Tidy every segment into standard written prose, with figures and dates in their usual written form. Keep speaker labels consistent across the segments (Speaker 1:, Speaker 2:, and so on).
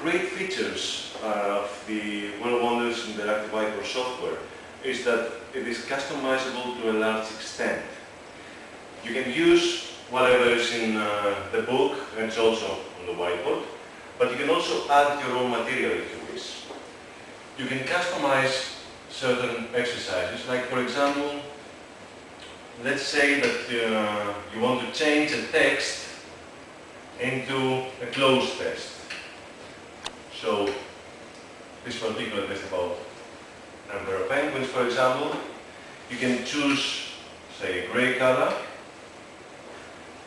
Speaker 1: great features of the World Wonders Interactive Whiteboard software is that it is customizable to a large extent. You can use whatever is in the book, and it's also on the whiteboard, but you can also add your own material if you wish. You can customize certain exercises, like for example, let's say that you want to change a text into a closed text. So, this particular test about emperor penguins, for example, you can choose, say, a grey color,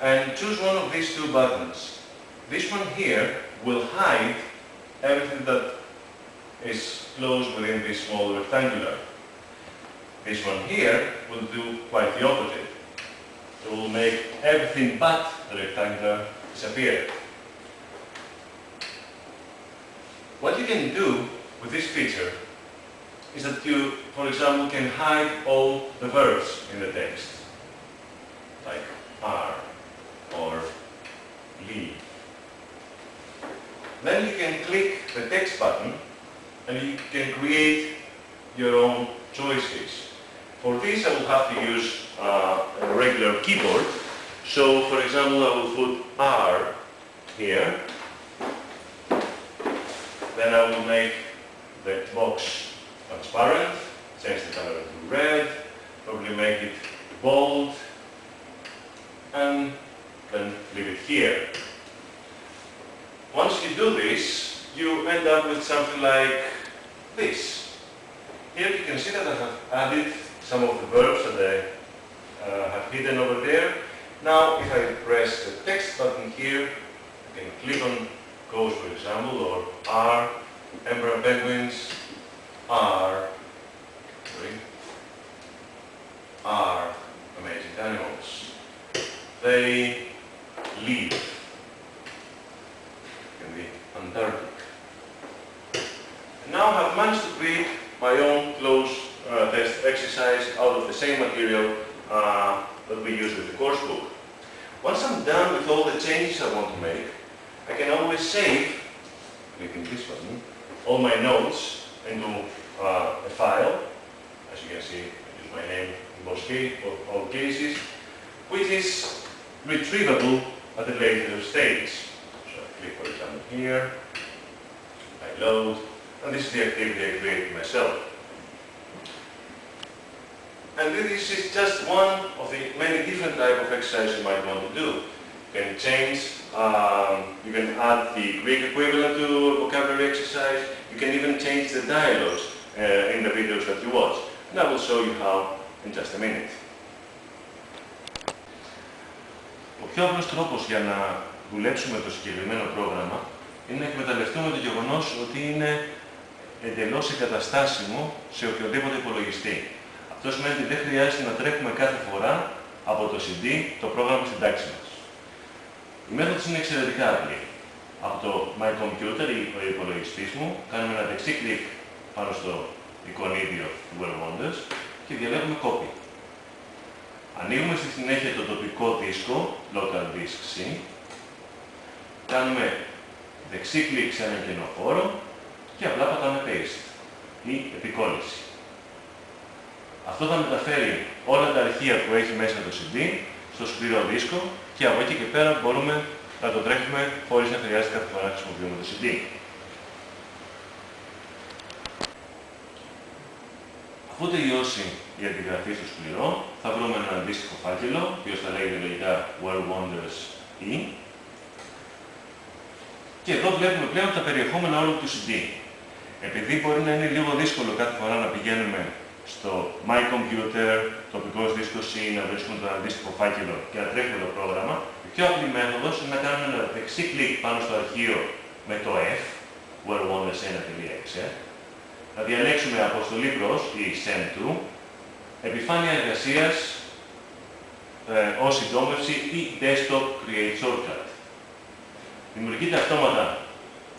Speaker 1: and choose one of these two buttons. This one here will hide everything that is closed within this small rectangular. This one here will do quite the opposite. It will make everything but the rectangular disappear. What you can do with this feature is that you, for example, can hide all the verbs in the text, like are or leave. Then you can click the text button and you can create your own choices. For this I will have to use a regular keyboard. So for example I will put R here. Then I will make the box transparent, change the color to red, probably make it bold, and then leave it here. Once you do this, you end up with something like this. Here you can see that I have added some of the verbs that I have hidden over there. Now if I press the text button here, I can click on goes, for example, or are emperor penguins are amazing animals. They live in the Antarctic. And now I have managed to create my own closed test exercise out of the same material that we use with the course book. Once I'm done with all the changes I want to make, I can always save, clicking this button, all my notes into a file. As you can see, I use my name in both all cases, which is retrievable at a later stage. So I click, for example, here, I load, and this is the activity I created myself. And this is just one of the many different types of exercises you might want to do. You can change, you can add the Greek equivalent to a vocabulary exercise. You can even change the dialogues in the videos that you watch. And I will show you how in just a minute. Ο πιο απλός τρόπος για να δουλέψουμε το συγκεκριμένο πρόγραμμα είναι να εκμεταλλευτούμε το γεγονός ότι είναι εντελώς εγκαταστάσιμο σε οποιοδήποτε υπολογιστή. Αυτό σημαίνει ότι δεν χρειάζεται να τρέχουμε κάθε φορά από το CD το πρόγραμμα στην τάξη μας. Η μέθοδος είναι εξαιρετικά απλή. Από το My Computer, ο υπολογιστής μου, κάνουμε ένα δεξί κλικ πάνω στο εικονίδιο του World Wonders και διαλέγουμε Copy. Ανοίγουμε στη συνέχεια το τοπικό δίσκο, Local Disk C, κάνουμε δεξί κλικ σε έναν κενό χώρο και απλά πατάμε Paste ή επικόλληση. Αυτό θα μεταφέρει όλα τα αρχεία που έχει μέσα το CD στο σκληρό δίσκο και από εκεί και πέρα μπορούμε να το τρέχουμε χωρίς να χρειάζεται κάθε φορά να χρησιμοποιούμε το CD. Αφού τελειώσει η αντιγραφή στο σκληρό, θα βρούμε έναν αντίστοιχο φάκελο, ο οποίος θα λέγεται λογικά World Wonders E. Και εδώ βλέπουμε πλέον τα περιεχόμενα όλου του CD. Επειδή μπορεί να είναι λίγο δύσκολο κάθε φορά να πηγαίνουμε στο My Computer, τοπικός δίσκος C, να βρίσκουμε τον αντίστοιχο φάκελο και να τρέχουμε το πρόγραμμα, η πιο απλή μέθοδος είναι να κάνουμε ένα δεξί κλικ πάνω στο αρχείο με το F, worldwonders1.exe, να διαλέξουμε αποστολή προς ή send to, επιφάνεια εργασίας ως συντόμευση ή desktop create shortcut. Δημιουργείται αυτόματα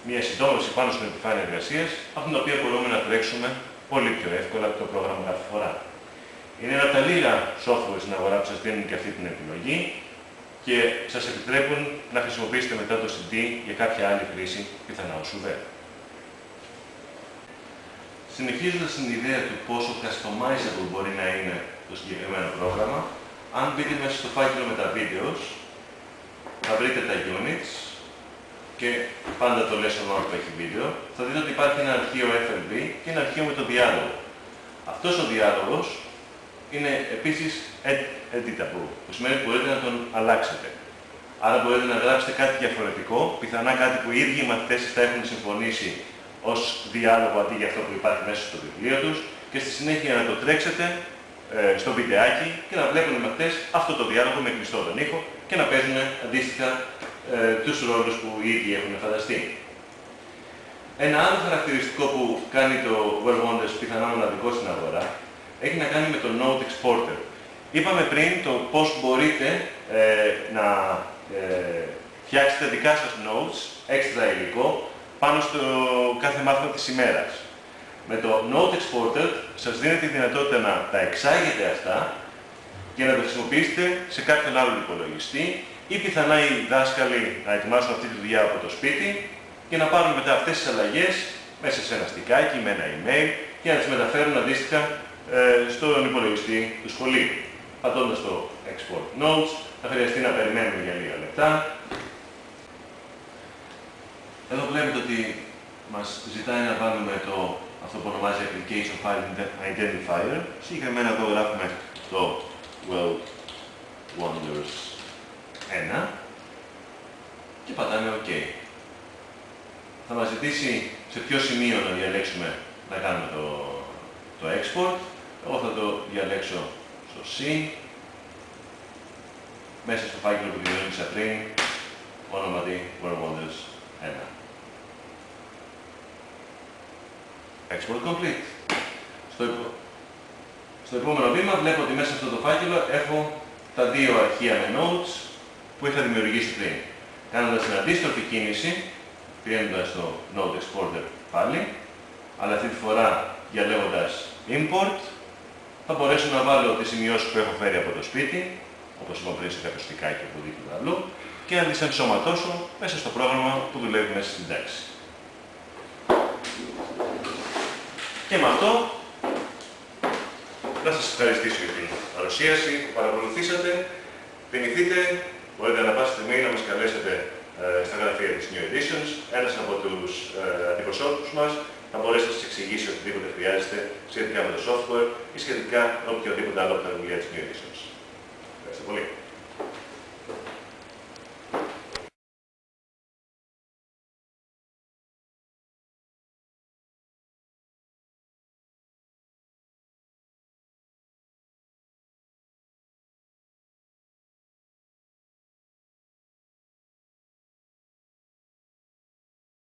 Speaker 1: μια συντόμευση πάνω στην επιφάνεια εργασίας, από την οποία μπορούμε να τρέξουμε πολύ πιο εύκολα το πρόγραμμα κάθε φορά. Είναι ένα από τα λίγα software στην αγορά που σας δίνουν και αυτή την επιλογή. και σας επιτρέπουν να χρησιμοποιήσετε μετά το CD για κάποια άλλη χρήση, πιθανά ως UV. Συνεχίζοντας την ιδέα του πόσο customizable μπορεί να είναι το συγκεκριμένο πρόγραμμα, αν μπείτε μέσα στο φάκελο με τα videos, θα βρείτε τα units και πάντα το lesson note που έχει βίντεο, θα δείτε ότι υπάρχει ένα αρχείο FLV και ένα αρχείο με το διάλογο. Αυτός ο διάλογος είναι επίσης editable, που σημαίνει ότι μπορείτε να τον αλλάξετε. Άρα μπορείτε να γράψετε κάτι διαφορετικό, πιθανά κάτι που οι ίδιοι οι μαθητές θα έχουν συμφωνήσει ως διάλογο αντί για αυτό που υπάρχει μέσα στο βιβλίο τους και στη συνέχεια να το τρέξετε στο βιντεάκι και να βλέπουν οι μαθητές αυτό το διάλογο με κλειστό τον ήχο και να παίζουν αντίστοιχα τους ρόλους που οι ίδιοι έχουν φανταστεί. Ένα άλλο χαρακτηριστικό που κάνει το Where Wonders πιθανά μοναδικό στην αγορά έχει να κάνει με το Note Exporter. Είπαμε πριν το πώς μπορείτε να φτιάξετε δικά σας notes, έξτρα υλικό, πάνω στο κάθε μάθημα της ημέρας. Με το Note Exporter σας δίνει τη δυνατότητα να τα εξάγετε αυτά και να τα χρησιμοποιήσετε σε κάποιον άλλον υπολογιστή ή πιθανά οι δάσκαλοι να ετοιμάσουν αυτή τη δουλειά από το σπίτι και να πάρουν μετά αυτές τις αλλαγές μέσα σε ένα στικάκι με ένα email και να τις μεταφέρουν αντίστοιχα στον υπολογιστή του σχολείου. Πατώντας το Export Notes, θα χρειαστεί να περιμένουμε για λίγα λεπτά. Εδώ βλέπετε ότι μας ζητάει να βάλουμε αυτό που ονομάζει Application File Identifier. Συγκεκριμένα εδώ γράφουμε το World Wonders 1 και πατάμε OK. Θα μας ζητήσει σε ποιο σημείο να διαλέξουμε να κάνουμε το export. Εγώ θα το διαλέξω στο C, μέσα στο φάκελο που δημιούργησα πριν, όνοματι Where Wonders 1. Export complete. Στο επόμενο βήμα βλέπω ότι μέσα σε αυτό το φάκελο έχω τα δύο αρχεία με notes που είχα δημιουργήσει πριν. Κάνοντας την αντίστροφη κίνηση, πηγαίνοντας στο Note Exporter πάλι, αλλά αυτή τη φορά διαλέγοντας Import, θα μπορέσω να βάλω τις σημειώσεις που έχω φέρει από το σπίτι, όπως είπα πριν σε κάποιο στικάκι από δίπλα αλλού, και να τις ενσωματώσω μέσα στο πρόγραμμα που δουλεύει μέσα στην τάξη. Και με αυτό να σας ευχαριστήσω για την παρουσίαση που παρακολουθήσατε. Θυμηθείτε, μπορείτε ανά πάσα στιγμή να μας καλέσετε στα γραφεία της New Editions. Ένας από τους αντιπροσώπους μας θα μπορέσει να σας εξηγήσει οτιδήποτε χρειάζεται σχετικά με το software ή σχετικά με οποιοδήποτε άλλο από τα βιβλία της New Editions. Ευχαριστώ πολύ.